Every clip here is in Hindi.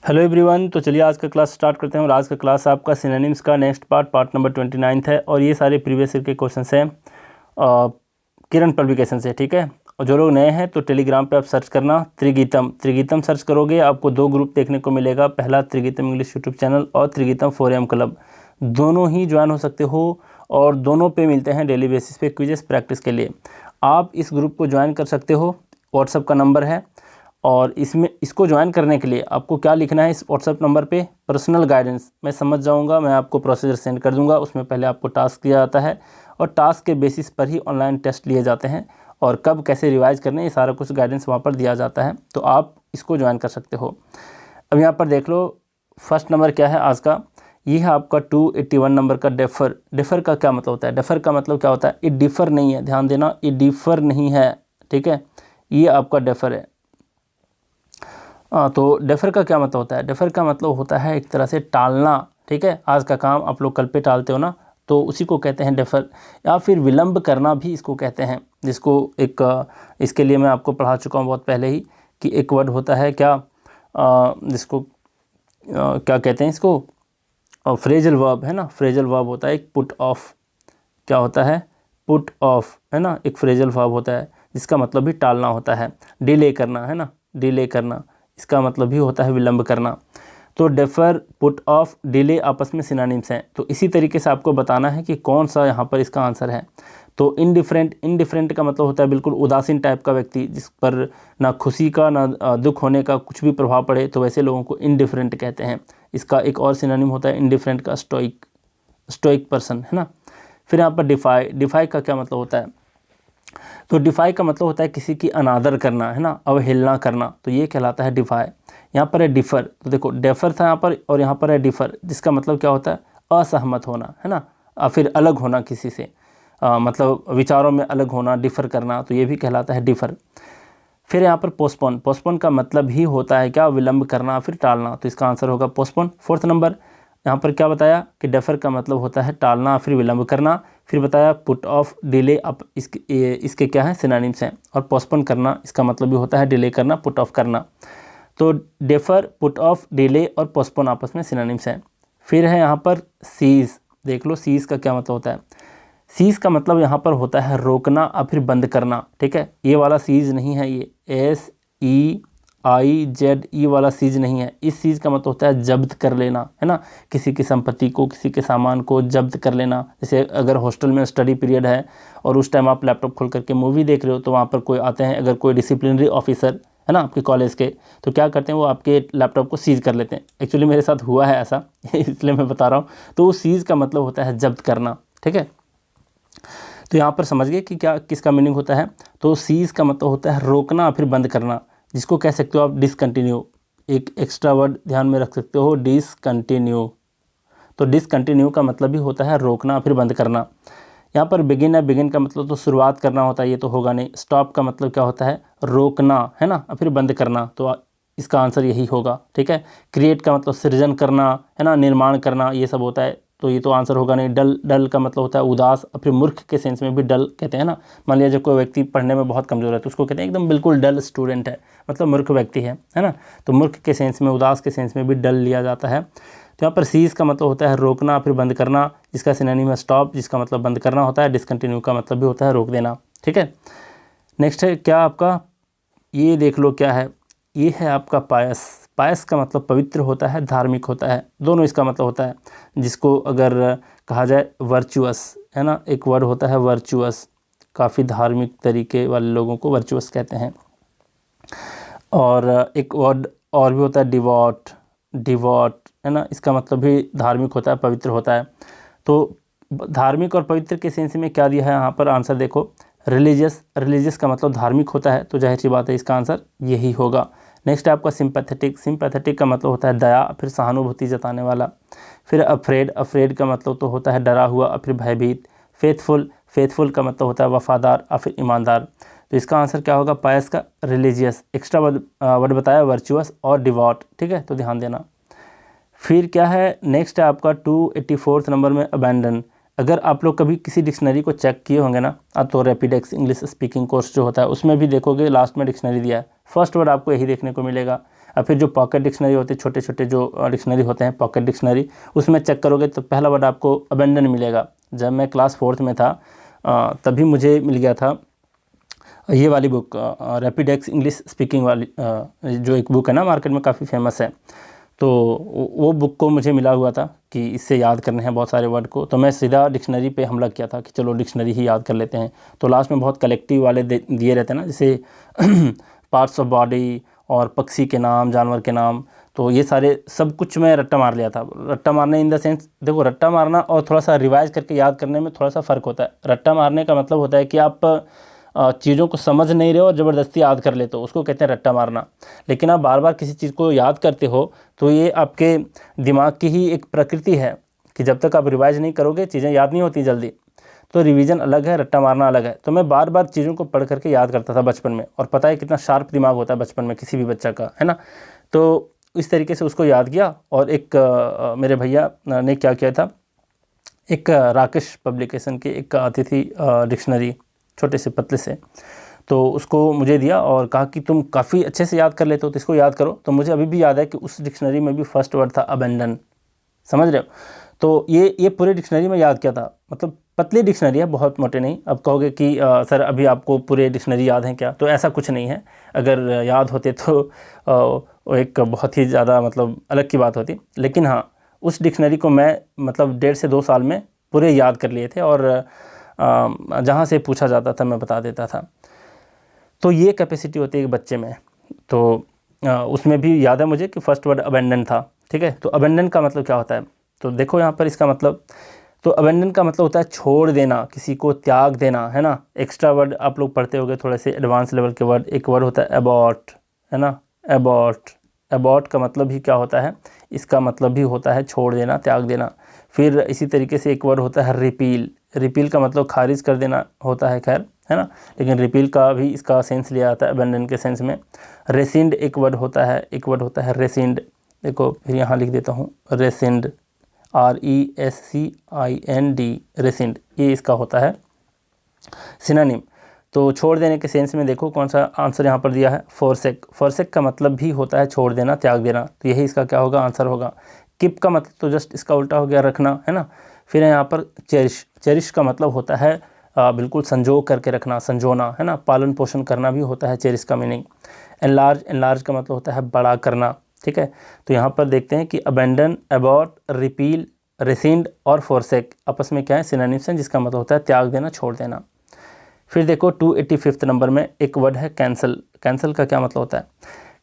हेलो एवरीवन, तो चलिए आज का क्लास स्टार्ट करते हैं। और आज का क्लास आपका सिनोनिम्स का नेक्स्ट पार्ट नंबर 29 है। और ये सारे प्रीवियस ईयर के क्वेश्चंस हैं किरण पब्लिकेशन से, ठीक है। और जो लोग नए हैं तो टेलीग्राम पे आप सर्च करना त्रिगीतम सर्च करोगे, आपको दो ग्रुप देखने को मिलेगा। पहला त्रिगीतम इंग्लिश यूट्यूब चैनल और त्रिगीतम 4am क्लब, दोनों ही ज्वाइन हो सकते हो। और दोनों पे मिलते हैं डेली बेसिस पे क्विजेस प्रैक्टिस के लिए। आप इस ग्रुप को ज्वाइन कर सकते हो, व्हाट्सअप का नंबर है। और इसको ज्वाइन करने के लिए आपको क्या लिखना है, इस व्हाट्सएप नंबर पे पर्सनल गाइडेंस मैं समझ जाऊंगा, मैं आपको प्रोसीजर सेंड कर दूंगा। उसमें पहले आपको टास्क दिया जाता है और टास्क के बेसिस पर ही ऑनलाइन टेस्ट लिए जाते हैं। और कब कैसे रिवाइज करने, ये सारा कुछ गाइडेंस वहाँ पर दिया जाता है। तो आप इसको ज्वाइन कर सकते हो। अब यहाँ पर देख लो, फर्स्ट नंबर क्या है आज का, ये है आपका 281 नंबर का डेफर। डेफर का क्या मतलब होता है? डेफर का मतलब क्या होता है? ये डिफ़र नहीं है, ध्यान देना, ये डिफ़र नहीं है, ठीक है। ये आपका डेफर है। तो डेफर का क्या मतलब होता है? डेफर का मतलब होता है एक तरह से टालना, ठीक है। आज का काम आप लोग कल पे टालते हो ना, तो उसी को कहते हैं डेफर। या फिर विलंब करना भी इसको कहते हैं, जिसको एक इसके लिए मैं आपको पढ़ा चुका हूँ बहुत पहले ही, कि एक वर्ड होता है क्या, जिसको क्या कहते हैं, इसको फ्रेजल वर्ब है ना। फ्रेजल वर्ब होता है एक पुट ऑफ, क्या होता है? पुट ऑफ, है ना। एक फ्रेजल वर्ब होता है जिसका मतलब भी टालना होता है, डिले करना, है ना। डिले करना, इसका मतलब भी होता है विलंब करना। तो डेफर, पुट ऑफ, डिले आपस में सिनोनिम्स हैं। तो इसी तरीके से आपको बताना है कि कौन सा यहाँ पर इसका आंसर है। तो इनडिफरेंट, इनडिफरेंट का मतलब होता है बिल्कुल उदासीन टाइप का व्यक्ति, जिस पर ना खुशी का ना दुख होने का कुछ भी प्रभाव पड़े, तो वैसे लोगों को इनडिफरेंट कहते हैं। इसका एक और सिनोनिम होता है इनडिफरेंट का स्टोइक, स्टोइक पर्सन, है ना। फिर यहाँ पर डिफाई, डिफाई का क्या मतलब होता है? तो डिफाई का मतलब होता है किसी की अनादर करना, है ना, अवहेलना करना, तो ये कहलाता है डिफाई। यहाँ पर है डिफ़र, तो देखो डेफर था यहाँ पर, और यहाँ पर है डिफ़र, जिसका मतलब क्या होता है? असहमत होना, है ना। फिर अलग होना किसी से, मतलब विचारों में अलग होना, डिफ़र करना, तो ये भी कहलाता है डिफ़र। फिर यहाँ पर पोस्टपोन, पोस्टपोन का मतलब ही होता है क्या? विलंब करना, फिर टालना, तो इसका आंसर होगा पोस्टपोन। फोर्थ नंबर यहाँ पर क्या बताया कि डेफर का मतलब होता है टालना, फिर विलंब करना। फिर बताया पुट ऑफ, डिले, अब इसके क्या है? सिनोनिम्स हैं। और पोस्टपोन करना, इसका मतलब भी होता है डिले करना, पुट ऑफ करना। तो डेफर, पुट ऑफ, डिले और पोस्टपोन आपस में सिनोनिम्स हैं। फिर है यहाँ पर सीज, देख लो सीज का क्या मतलब होता है। सीज का मतलब यहाँ पर होता है रोकना और फिर बंद करना, ठीक है। ये वाला सीज नहीं है, ये SEIZE वाला सीज नहीं है। इस सीज का मतलब होता है जब्त कर लेना, है ना। किसी की संपत्ति को, किसी के सामान को जब्त कर लेना। जैसे अगर हॉस्टल में स्टडी पीरियड है और उस टाइम आप लैपटॉप खोल करके मूवी देख रहे हो, तो वहाँ पर कोई आते हैं, अगर कोई डिसिप्लिनरी ऑफिसर है ना आपके कॉलेज के, तो क्या करते हैं, वो आपके लैपटॉप को सीज कर लेते हैं। एक्चुअली मेरे साथ हुआ है ऐसा इसलिए मैं बता रहा हूँ। तो उस सीज का मतलब होता है जब्त करना, ठीक है। तो यहाँ पर समझ गए कि क्या, किसका मीनिंग होता है। तो सीज का मतलब होता है रोकना फिर बंद करना, जिसको कह सकते हो आप डिसकंटिन्यू। एक एक्स्ट्रा वर्ड ध्यान में रख सकते हो, डिसकंटिन्यू। तो डिसकंटिन्यू का मतलब भी होता है रोकना फिर बंद करना। यहाँ पर बिगिन है, बिगिन का मतलब तो शुरुआत करना होता है, ये तो होगा नहीं। स्टॉप का मतलब क्या होता है? रोकना, है ना, और फिर बंद करना, तो इसका आंसर यही होगा, ठीक है। क्रिएट का मतलब सृजन करना, है ना, निर्माण करना, ये सब होता है, तो ये तो आंसर होगा नहीं। डल, डल का मतलब होता है उदास, और फिर मूर्ख के सेंस में भी डल कहते हैं ना। मान लिया जब कोई व्यक्ति पढ़ने में बहुत कमज़ोर है, तो उसको कहते हैं एकदम बिल्कुल डल स्टूडेंट है, मतलब मूर्ख व्यक्ति है ना। तो मूर्ख के सेंस में, उदास के सेंस में भी डल लिया जाता है। तो यहाँ पर सीज का मतलब होता है रोकना फिर बंद करना, जिसका सिनोनिम है स्टॉप, जिसका मतलब बंद करना होता है। डिसकंटिन्यू का मतलब भी होता है रोक देना, ठीक है। नेक्स्ट है क्या आपका, ये देख लो क्या है, ये है आपका पायस। पायस का मतलब पवित्र होता है, धार्मिक होता है, दोनों इसका मतलब होता है। जिसको अगर कहा जाए वर्चुअस, है ना, एक वर्ड होता है वर्चुअस, काफ़ी धार्मिक तरीके वाले लोगों को वर्चुअस कहते हैं। और एक वर्ड और भी होता है डिवॉट, डिवॉट, है ना, इसका मतलब भी धार्मिक होता है, पवित्र होता है। तो धार्मिक और पवित्र के सेंस में क्या दिया है यहाँ पर आंसर देखो, रिलीजियस, रिलीजियस का मतलब धार्मिक होता है, तो जाहिर सी बात है इसका आंसर यही होगा। नेक्स्ट है आपका सिंपैथेटिक, सिंपैथेटिक का मतलब होता है दया, फिर सहानुभूति जताने वाला। फिर अफ्रेड, अफ्रेड का मतलब तो होता है डरा हुआ, फिर भयभीत। फेथफुल, फेथफुल का मतलब होता है वफादार, और फिर ईमानदार। तो इसका आंसर क्या होगा? पायस का रिलीजियस। एक्स्ट्रा वर्ड बताया वर्चुअस और डिवॉट, ठीक है, तो ध्यान देना। फिर क्या है नेक्स्ट है आपका 284 नंबर में अबैंडन। अगर आप लोग कभी किसी डिक्शनरी को चेक किए होंगे ना, तो रैपिडेक्स इंग्लिश स्पीकिंग कोर्स जो होता है, उसमें भी देखोगे लास्ट में डिक्शनरी दिया है, फर्स्ट वर्ड आपको यही देखने को मिलेगा, और फिर जो पॉकेट डिक्शनरी होती है, छोटे छोटे जो डिक्शनरी होते हैं पॉकेट डिक्शनरी, उसमें चेक करोगे तो पहला वर्ड आपको अबेंडन मिलेगा। जब मैं क्लास 4th में था तभी मुझे मिल गया था ये वाली बुक, रैपिडेक्स इंग्लिश स्पीकिंग वाली, जो एक बुक है ना मार्केट में काफ़ी फेमस है। तो वो बुक को मुझे मिला हुआ था कि इससे याद करने हैं बहुत सारे वर्ड को, तो मैं सीधा डिक्शनरी पे हमला किया था कि चलो डिक्शनरी ही याद कर लेते हैं। तो लास्ट में बहुत कलेक्टिव वाले दिए रहते हैं ना, जैसे पार्ट्स ऑफ बॉडी और पक्षी के नाम, जानवर के नाम, तो ये सारे सब कुछ मैं रट्टा मार लिया था। रट्टा मारने इन द सेंस, देखो रट्टा मारना और थोड़ा सा रिवाइज करके याद करने में थोड़ा सा फ़र्क होता है। रट्टा मारने का मतलब होता है कि आप चीज़ों को समझ नहीं रहे हो और ज़बरदस्ती याद कर लेते हो, उसको कहते हैं रट्टा मारना। लेकिन आप बार बार किसी चीज़ को याद करते हो तो ये आपके दिमाग की ही एक प्रकृति है कि जब तक आप रिवाइज नहीं करोगे चीज़ें याद नहीं होती जल्दी। तो रिवीजन अलग है, रट्टा मारना अलग है। तो मैं बार बार चीज़ों को पढ़ करके याद करता था बचपन में, और पता है कितना शार्प दिमाग होता है बचपन में किसी भी बच्चा का, है ना। तो इस तरीके से उसको याद किया। और एक मेरे भैया ने क्या किया था, एक राकेश पब्लिकेशन की एक आती थी डिक्शनरी, छोटे से पतले से, तो उसको मुझे दिया और कहा कि तुम काफ़ी अच्छे से याद कर लेते हो तो इसको याद करो। तो मुझे अभी भी याद है कि उस डिक्शनरी में भी फर्स्ट वर्ड था अबेंडन, समझ रहे हो। तो ये पूरे डिक्शनरी में याद किया था। मतलब पतली डिक्शनरी है, बहुत मोटे नहीं। अब कहोगे कि सर अभी आपको पूरे डिक्शनरी याद हैं क्या, तो ऐसा कुछ नहीं है। अगर याद होते तो वो एक बहुत ही ज़्यादा मतलब अलग की बात होती। लेकिन हाँ, उस डिक्शनरी को मैं मतलब 1.5 से 2 साल में पूरे याद कर लिए थे, और जहाँ से पूछा जाता था मैं बता देता था। तो ये कैपेसिटी होती है एक बच्चे में। तो उसमें भी याद है मुझे कि फर्स्ट वर्ड अबेंडन था, ठीक है। तो अबेंडन का मतलब क्या होता है, तो देखो यहाँ पर इसका मतलब, तो अबेंडन का मतलब होता है छोड़ देना, किसी को त्याग देना, है ना। एक्स्ट्रा वर्ड आप लोग पढ़ते होंगे थोड़े से एडवांस लेवल के वर्ड। एक वर्ड होता है अबॉट, है ना, अबॉट। अबॉट का मतलब भी क्या होता है, इसका मतलब भी होता है छोड़ देना, त्याग देना। फिर इसी तरीके से एक वर्ड होता है रिपील। रिपील का मतलब खारिज कर देना होता है, खैर, है ना। लेकिन रिपील का भी इसका सेंस लिया जाता है अबेंडन के सेंस में। रेसिंड एक वर्ड होता है, एक वर्ड होता है रेसिंड। देखो फिर यहाँ लिख देता हूँ, रेसिंड, RESCIND, रेसिंड, ये इसका होता है सिनोनिम। तो छोड़ देने के सेंस में देखो कौन सा आंसर यहाँ पर दिया है, फोरसेक। फोरसेक का मतलब भी होता है छोड़ देना, त्याग देना। तो यही इसका क्या होगा, आंसर होगा। किप का मतलब तो जस्ट इसका उल्टा हो गया, रखना, है ना। फिर यहाँ पर चेरिश। चेरिश का मतलब होता है बिल्कुल संजो करके रखना, संजोना, है ना। पालन पोषण करना भी होता है चेरिश का मीनिंग। एनलार्ज, एनलार्ज का मतलब होता है बड़ा करना, ठीक है। तो यहाँ पर देखते हैं कि अबेंडन, अबॉट, रिपील, रेसिंड और फोरसेक आपस में क्या है, सिनोनिम्स हैं, जिसका मतलब होता है त्याग देना, छोड़ देना। फिर देखो 285 नंबर में एक वर्ड है कैंसल। कैंसल का क्या मतलब होता है,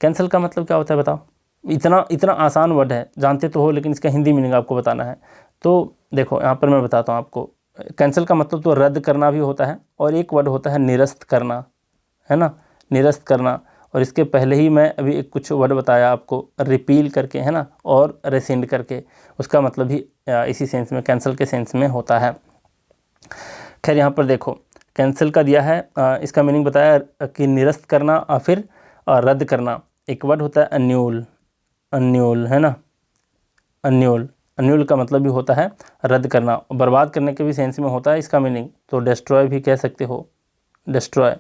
कैंसल का मतलब क्या होता है बताओ। इतना इतना आसान वर्ड है, जानते तो हो, लेकिन इसका हिंदी मीनिंग आपको बताना है। तो देखो यहाँ पर मैं बताता हूँ आपको। कैंसिल का मतलब तो रद्द करना भी होता है, और एक वर्ड होता है निरस्त करना, है ना, निरस्त करना। और इसके पहले ही मैं अभी एक कुछ वर्ड बताया आपको, रिपील करके, है ना, और रेसिंड करके, उसका मतलब भी इसी सेंस में, कैंसिल के सेंस में होता है। खैर यहाँ पर देखो कैंसिल का दिया है, इसका मीनिंग बताया कि निरस्त करना और फिर रद्द करना। एक वर्ड होता है अन्यूल, अन्यूल, है ना, अन्यूल। अन्यूल का मतलब भी होता है रद्द करना, बर्बाद करने के भी सेंस में होता है इसका मीनिंग। तो डिस्ट्रॉय भी कह सकते हो, डिस्ट्रॉय,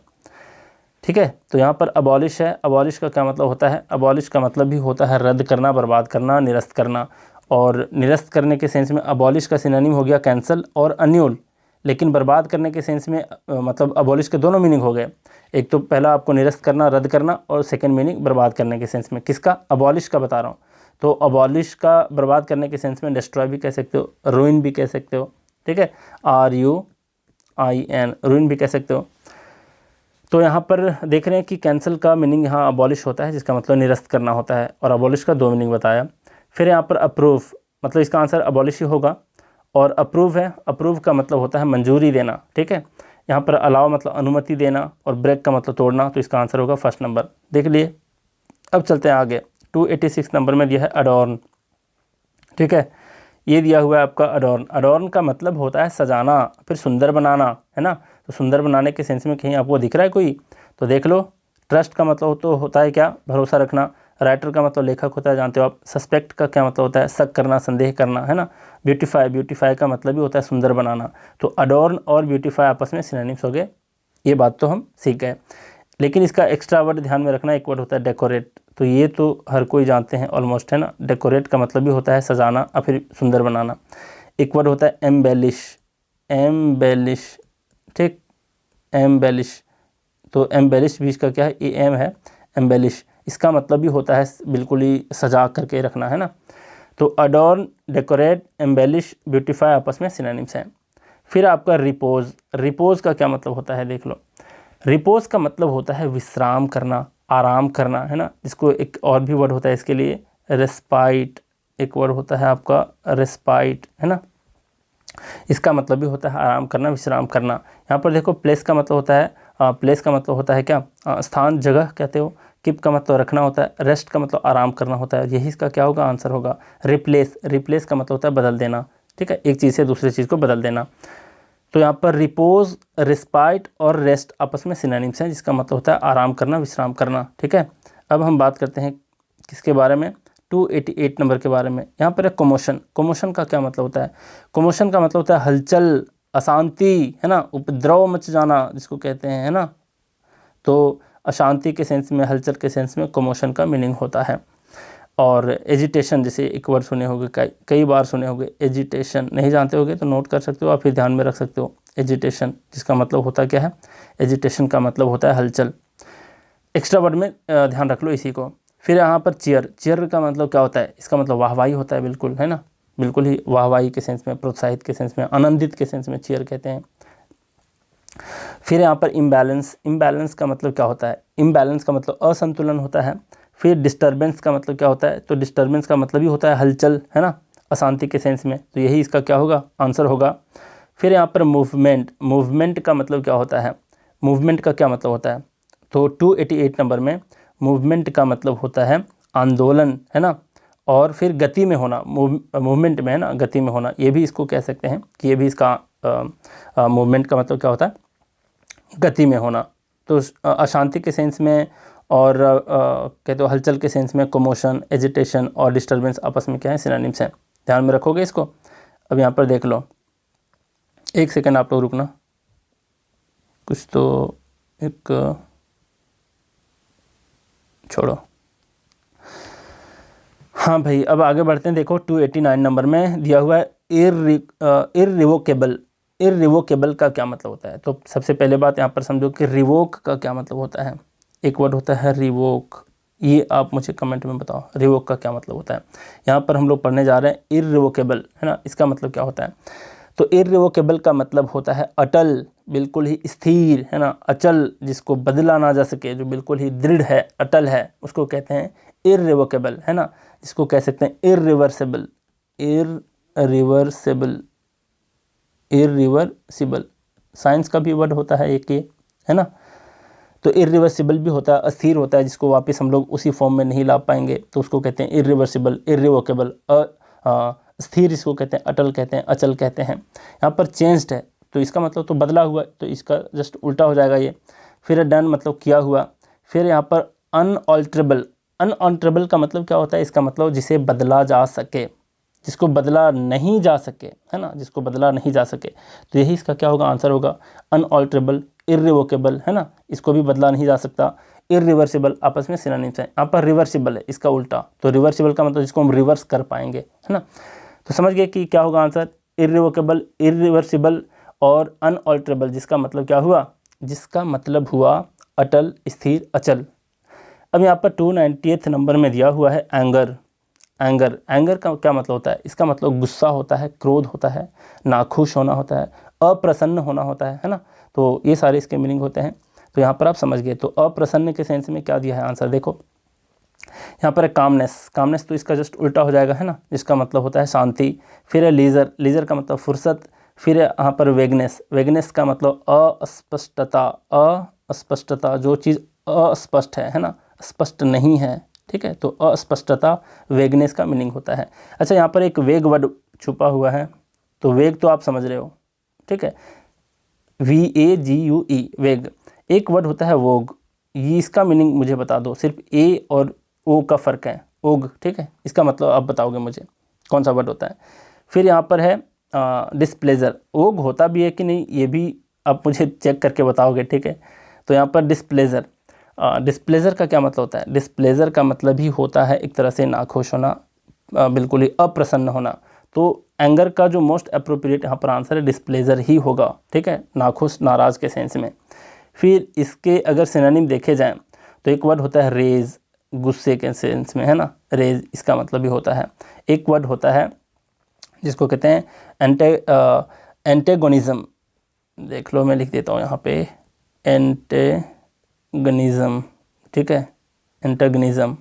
ठीक है। तो यहाँ पर अबॉलिश है। अबॉलिश का क्या मतलब होता है, अबॉलिश का मतलब भी होता है रद्द करना, बर्बाद करना, निरस्त करना। और निरस्त करने के सेंस में अबॉलिश का सिनोनिम हो गया कैंसल और अन्यूल। लेकिन बर्बाद करने के सेंस में मतलब अबॉलिश के दोनों मीनिंग हो गए। एक तो पहला आपको निरस्त करना, रद्द करना, और सेकंड मीनिंग बर्बाद करने के सेंस में। किसका, अबॉलिश का बता रहा हूँ। तो अबॉलिश का बर्बाद करने के सेंस में डिस्ट्रॉय भी कह सकते हो, रूइन भी कह सकते हो, ठीक है, RUIN, रूइन भी कह सकते हो। तो यहाँ पर देख रहे हैं कि कैंसिल का मीनिंग यहाँ अबॉलिश होता है, जिसका मतलब निरस्त करना होता है, और अबॉलिश का 2 मीनिंग बताया। फिर यहाँ पर अप्रूव, मतलब इसका आंसर अबॉलिश ही होगा। और अप्रूव है, अप्रूव का मतलब होता है मंजूरी देना, ठीक है। यहाँ पर अलाउ मतलब अनुमति देना, और ब्रेक का मतलब तोड़ना। तो इसका आंसर होगा फर्स्ट नंबर, देख लिए। अब चलते हैं आगे। 286 नंबर में दिया है अडॉर्न, ठीक है। ये दिया हुआ है आपका अडॉर्न। अडॉर्न का मतलब होता है सजाना, फिर सुंदर बनाना, है ना। तो सुंदर बनाने के सेंस में कहीं आपको दिख रहा है कोई, तो देख लो। ट्रस्ट का मतलब तो होता है क्या, भरोसा रखना। राइटर का मतलब लेखक होता है, जानते हो आप। सस्पेक्ट का क्या मतलब होता है, शक करना, संदेह करना, है ना। ब्यूटीफाई, ब्यूटीफाई का मतलब भी होता है सुंदर बनाना। तो अडॉर्न और ब्यूटीफाई आपस में सिनोनिम्स हो गए, ये बात तो हम सीख गए। लेकिन इसका एक्स्ट्रा वर्ड ध्यान में रखना, एक वर्ड होता है डेकोरेट। तो ये तो हर कोई जानते हैं ऑलमोस्ट, है ना। डेकोरेट का मतलब भी होता है सजाना और फिर सुंदर बनाना। एक वर्ड होता है एम्बेलिश, एम्बेलिश, ठीक, एम्बेलिश। तो एम्बेलिश भी इसका क्या है, ए एम है, एम्बेलिश, इसका मतलब भी होता है बिल्कुल ही सजा करके रखना, है ना। तो अडॉर्न, डेकोरेट, एम्बेलिश, ब्यूटीफाई आपस में सिनोनिम्स हैं। फिर आपका रिपोज, रिपोज का क्या मतलब होता है देख लो। रिपोज का मतलब होता है विश्राम करना, आराम करना, है ना। इसको एक और भी वर्ड होता है इसके लिए, रेस्पाइट, एक वर्ड होता है आपका रेस्पाइट, है ना। इसका मतलब भी होता है आराम करना, विश्राम करना। यहाँ पर देखो प्लेस का मतलब होता है, प्लेस का मतलब होता है क्या, स्थान, जगह कहते हो। कीप का मतलब रखना होता है, रेस्ट का मतलब आराम करना होता है। यही इसका क्या होगा, आंसर होगा। रिप्लेस, रिप्लेस का मतलब होता है बदल देना, ठीक है, एक चीज़ से दूसरी चीज़ को बदल देना। तो यहाँ पर रिपोज, रिस्पाइट और रेस्ट आपस में सिनोनिम्स हैं, जिसका मतलब होता है आराम करना, विश्राम करना, ठीक है। अब हम बात करते हैं किसके बारे में, 288 नंबर के बारे में। यहाँ पर है कोमोशन। कोमोशन का क्या मतलब होता है, कोमोशन का मतलब होता है हलचल, अशांति, है ना, उपद्रव मच जाना जिसको कहते हैं, है ना। तो अशांति के सेंस में, हलचल के सेंस में कोमोशन का मीनिंग होता है। और एजिटेशन, जैसे एक वर्ड सुने होंगे, कई बार सुने होंगे, एजिटेशन। नहीं जानते होगे तो नोट कर सकते हो, आप फिर ध्यान में रख सकते हो। एजिटेशन जिसका मतलब होता क्या है, एजिटेशन का मतलब होता है हलचल। एक्स्ट्रा वर्ड में ध्यान रख लो इसी को। फिर यहाँ पर चीयर, चीयर का मतलब क्या होता है, इसका मतलब वाहवाही होता है, बिल्कुल, है ना, बिल्कुल ही वाहवाही के सेंस में, प्रोत्साहित के सेंस में, आनंदित के सेंस में चीयर कहते हैं। फिर यहाँ पर इम्बैलेंस, इम्बैलेंस का मतलब क्या होता है, इम्बैलेंस का मतलब असंतुलन होता है। फिर डिस्टर्बेंस का मतलब क्या होता है, तो डिस्टर्बेंस का मतलब ही होता है हलचल, है ना, अशांति के सेंस में। तो यही इसका क्या होगा, आंसर होगा। फिर यहाँ पर मूवमेंट, मूवमेंट का मतलब क्या होता है, मूवमेंट का क्या मतलब होता है, तो 288 नंबर में मूवमेंट का मतलब होता है आंदोलन, है ना। और फिर गति में होना, मूवमेंट में, है ना, गति में होना, ये भी इसको कह सकते हैं कि ये भी इसका मूवमेंट का मतलब क्या होता है, गति में होना। तो अशांति के सेंस में और कहते हो हलचल के सेंस में कोमोशन, एजिटेशन और डिस्टर्बेंस आपस में क्या है, सिनोनिम्स हैं। ध्यान में रखोगे इसको। अब यहाँ पर देख लो, एक सेकंड आप लोग रुकना, कुछ तो एक छोड़ो। हाँ भाई, अब आगे बढ़ते हैं। देखो 289 नंबर में दिया हुआ है इररिवोकेबल। इररिवोकेबल का क्या मतलब होता है, तो सबसे पहले बात यहाँ पर समझो कि रिवोक का क्या मतलब होता है। एक वर्ड होता है रिवोक, ये आप मुझे कमेंट में बताओ, रिवोक का क्या मतलब होता है। यहाँ पर हम लोग पढ़ने जा रहे हैं इररिवोकेबल, है ना, इसका मतलब क्या होता है। तो इररिवोकेबल का मतलब होता है अटल, बिल्कुल ही स्थिर, है ना, अचल, जिसको बदला ना जा सके, जो बिल्कुल ही दृढ़ है, अटल है, उसको कहते हैं इररिवोकेबल, है ना। इसको कह सकते हैं इररिवर्सिबल, इररिवर्सिबल, इररिवर्सिबल, साइंस का भी वर्ड होता है एक ये, है ना। तो इररिवर्सिबल भी होता है, अस्थिर होता है, जिसको वापस हम लोग उसी फॉर्म में नहीं ला पाएंगे, तो उसको कहते हैं इररिवर्सिबल, इररिवोकेबल। स्थिर इसको कहते हैं, अटल कहते हैं, अचल कहते हैं। यहाँ पर चेंज्ड है, तो इसका मतलब तो बदला हुआ, तो इसका जस्ट उल्टा हो जाएगा ये। फिर डन मतलब किया हुआ। फिर यहाँ पर अनऑल्टरेबल, अनऑल्टरेबल का मतलब क्या होता है, इसका मतलब जिसे बदला जा सके, जिसको बदला नहीं जा सके, है ना, जिसको बदला नहीं जा सके। तो यही इसका क्या होगा, आंसर होगा अनऑल्टरेबल, इररिवोकेबल, है ना, इसको भी बदला नहीं जा सकता। इररिवर्सिबल आपस में सिनोनिम्स हैं। यहाँ पर रिवर्सिबल है, इसका उल्टा, तो रिवर्सिबल का मतलब जिसको हम रिवर्स कर पाएंगे, है ना। तो समझ गए कि क्या होगा आंसर, इररिवोकेबल, इररिवर्सिबल और अनऑल्टरेबल, जिसका मतलब क्या हुआ, जिसका मतलब हुआ अटल, स्थिर, अचल। अब यहाँ पर 298 नंबर में दिया हुआ है एंगर। एंगर, एंगर का क्या मतलब होता है, इसका मतलब गुस्सा होता है, क्रोध होता है, नाखुश होना होता है, अप्रसन्न होना होता है ना। तो ये सारे इसके मीनिंग होते हैं। तो यहाँ पर आप समझ गए। तो अप्रसन्न के सेंस में क्या दिया है आंसर, देखो यहाँ पर है कामनेस। कामनेस तो इसका जस्ट उल्टा हो जाएगा, है ना, जिसका मतलब होता है शांति। फिर है लीजर, लीजर का मतलब फुर्सत। फिर है यहाँ पर वेगनेस, वेगनेस का मतलब अस्पष्टता, अस्पष्टता, जो चीज़ अस्पष्ट है ना, स्पष्ट नहीं है, ठीक है। तो अस्पष्टता, वेगनेस का मीनिंग होता है। अच्छा, यहाँ पर एक वेग वर्ड छुपा हुआ है, तो वेग तो आप समझ रहे हो, ठीक है, VAGUE, वेग। एक वर्ड होता है वोग, ये इसका मीनिंग मुझे बता दो, सिर्फ ए और ओ का फ़र्क है, ओग, ठीक है, इसका मतलब आप बताओगे मुझे कौन सा वर्ड होता है। फिर यहाँ पर है डिस्प्लेजर, ओग होता भी है कि नहीं, ये भी आप मुझे चेक करके बताओगे, ठीक है। तो यहाँ पर डिस्प्लेजर, डिस्प्लेजर का क्या मतलब होता है? डिस्प्लेजर का मतलब ही होता है एक तरह से नाखुश होना, बिल्कुल ही अप्रसन्न होना। तो एंगर का जो मोस्ट अप्रोप्रिएट यहाँ पर आंसर है डिस्प्लेजर ही होगा, ठीक है, नाखुश, नाराज़ के सेंस में। फिर इसके अगर सिनोनिम देखे जाएं तो एक वर्ड होता है रेज, गुस्से के सेंस में, है ना, रेज इसका मतलब भी होता है। एक वर्ड होता है जिसको कहते हैं एंटेगोनिज्म, देख लो मैं लिख देता हूँ यहाँ पे, एंटेगनिज्म, ठीक है, एंटेगनिज्म,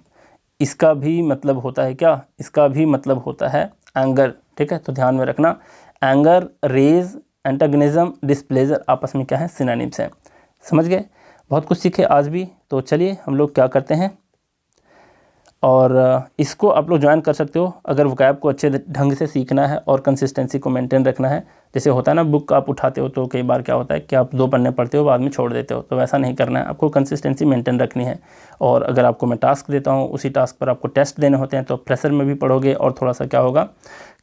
इसका भी मतलब होता है क्या? इसका भी मतलब होता है एंगर, ठीक है, तो ध्यान में रखना, एंगर, रेज, एंटेगनिज्म, डिस्प्लेजर आपस में क्या है? सिनोनिम्स हैं। समझ गए? बहुत कुछ सीखे आज भी। तो चलिए हम लोग क्या करते हैं, और इसको आप लोग ज्वाइन कर सकते हो अगर वोकैब को अच्छे ढंग से सीखना है और कंसिस्टेंसी को मेंटेन रखना है। जैसे होता है ना, बुक आप उठाते हो तो कई बार क्या होता है कि आप 2 पन्ने पढ़ते हो, बाद में छोड़ देते हो, तो वैसा नहीं करना है, आपको कंसिस्टेंसी मेंटेन रखनी है। और अगर आपको मैं टास्क देता हूँ, उसी टास्क पर आपको टेस्ट देने होते हैं, तो प्रेशर में भी पढ़ोगे और थोड़ा सा क्या होगा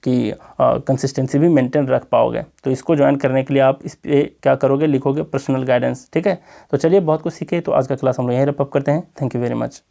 कि कंसिस्टेंसी भी मेंटेन रख पाओगे। तो इसको ज्वाइन करने के लिए आप इस पर क्या करोगे, लिखोगे पर्सनल गाइडेंस, ठीक है। तो चलिए बहुत कुछ सीखे, तो आज का क्लास हम लोग यहीं रैप अप करते हैं। Thank you very much.